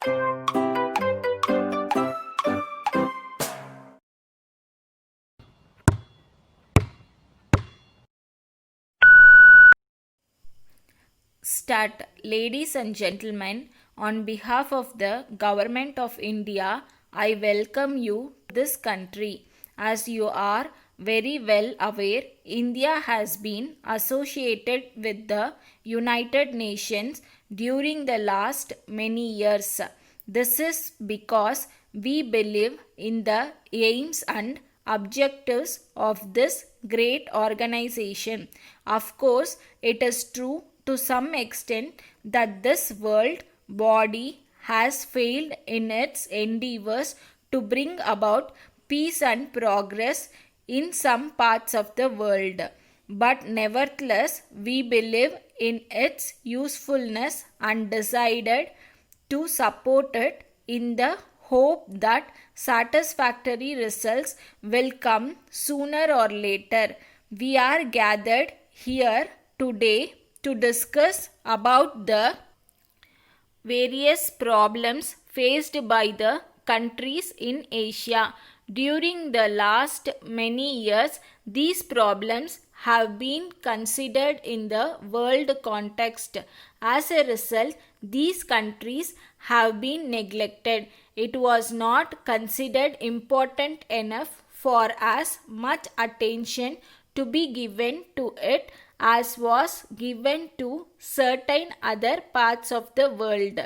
Start. Ladies and gentlemen, on behalf of the Government of India, I welcome you to this country. As you are very well aware, India has been associated with the United Nations during the last many years. This is because we believe in the aims and objectives of this great organization. Of course, it is true to some extent that this world body has failed in its endeavors to bring about peace and progress in some parts of the world. But nevertheless, we believe in its usefulness and decided to support it in the hope that satisfactory results will come sooner or later. We are gathered here today to discuss about the various problems faced by the countries in Asia. During the last many years, these problems have been considered in the world context. As a result, these countries have been neglected. It was not considered important enough for as much attention to be given to it as was given to certain other parts of the world.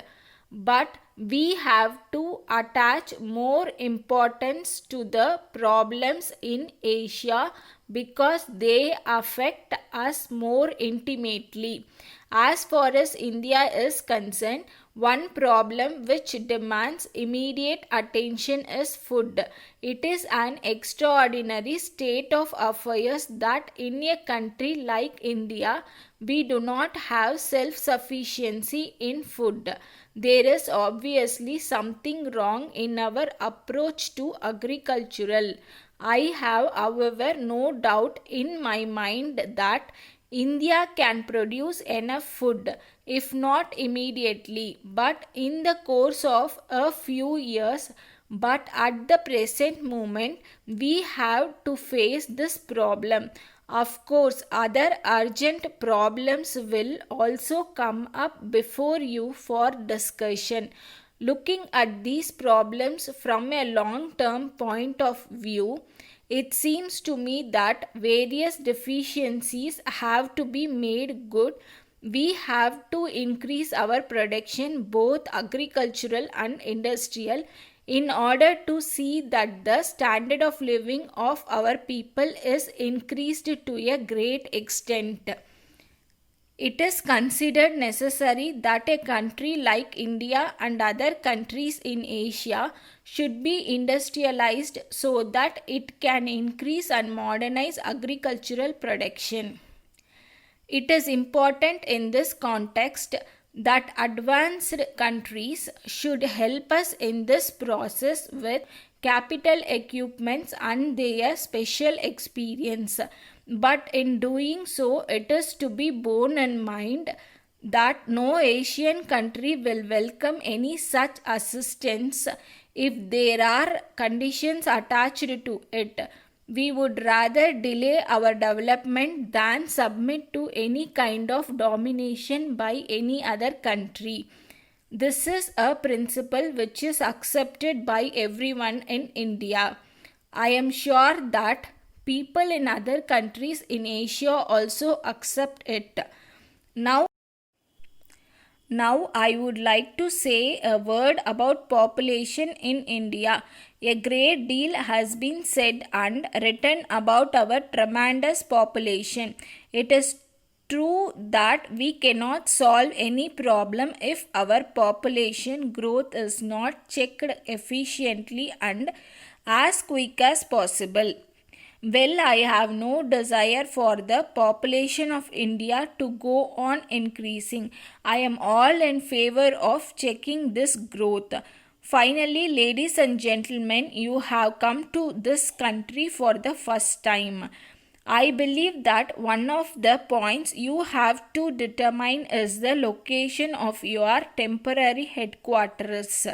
But we have to attach more importance to the problems in Asia because they affect us more intimately. As far as India is concerned, one problem which demands immediate attention is food. It is an extraordinary state of affairs that in a country like India, we do not have self-sufficiency in food. There is obviously something wrong in our approach to agricultural. I have, however, no doubt in my mind that India can produce enough food, if not immediately, but in the course of a few years. But at the present moment, we have to face this problem. Of course, other urgent problems will also come up before you for discussion. Looking at these problems from a long term point of view, it seems to me that various deficiencies have to be made good. We have to increase our production, both agricultural and industrial, in order to see that the standard of living of our people is increased to a great extent. It is considered necessary that a country like India and other countries in Asia should be industrialized so that it can increase and modernize agricultural production. It is important in this context that advanced countries should help us in this process with capital equipments and their special experience. But in doing so, it is to be borne in mind that no Asian country will welcome any such assistance if there are conditions attached to it. We would rather delay our development than submit to any kind of domination by any other country. This is a principle which is accepted by everyone in India. I am sure that people in other countries in Asia also accept it. Now I would like to say a word about population in India. A great deal has been said and written about our tremendous population. It is true that we cannot solve any problem if our population growth is not checked efficiently and as quick as possible. Well, I have no desire for the population of India to go on increasing. I am all in favor of checking this growth. Finally, ladies and gentlemen, you have come to this country for the first time. I believe that one of the points you have to determine is the location of your temporary headquarters.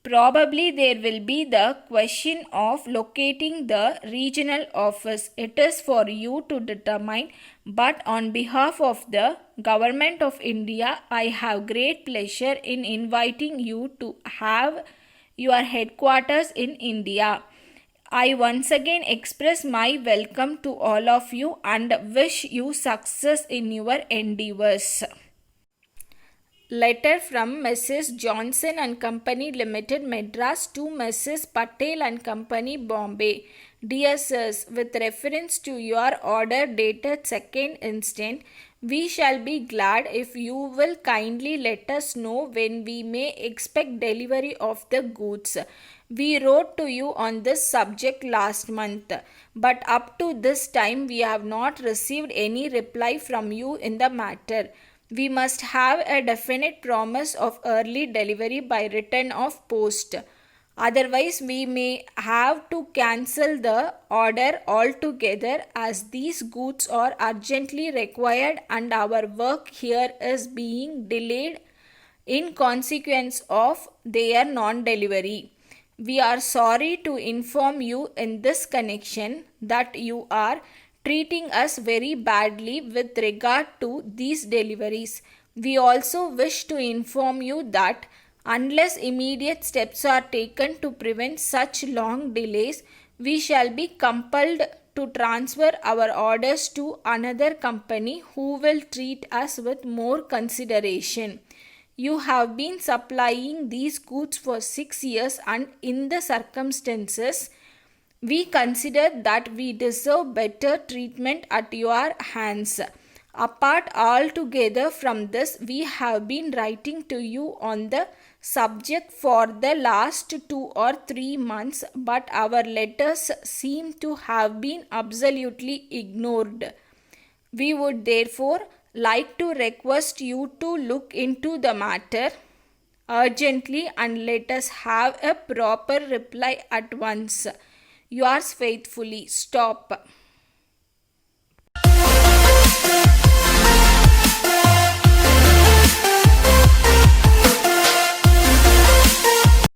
Probably there will be the question of locating the regional office. It is for you to determine, but on behalf of the Government of India, I have great pleasure in inviting you to have your headquarters in India. I once again express my welcome to all of you and wish you success in your endeavors. Letter from Mrs. Johnson and Company Limited, Madras to Mrs. Patel and Company, Bombay. Dear Sirs, with reference to your order dated 2nd instant, we shall be glad if you will kindly let us know when we may expect delivery of the goods. We wrote to you on this subject last month, but up to this time we have not received any reply from you in the matter. We must have a definite promise of early delivery by return of post. Otherwise, we may have to cancel the order altogether, as these goods are urgently required and our work here is being delayed in consequence of their non-delivery. We are sorry to inform you in this connection that you are treating us very badly with regard to these deliveries. We also wish to inform you that unless immediate steps are taken to prevent such long delays, we shall be compelled to transfer our orders to another company who will treat us with more consideration. You have been supplying these goods for 6 years, and in the circumstances, we consider that we deserve better treatment at your hands. Apart altogether from this, we have been writing to you on the subject for the last 2 or 3 months, but our letters seem to have been absolutely ignored. We would therefore like to request you to look into the matter urgently and let us have a proper reply at once. Yours faithfully, Stop.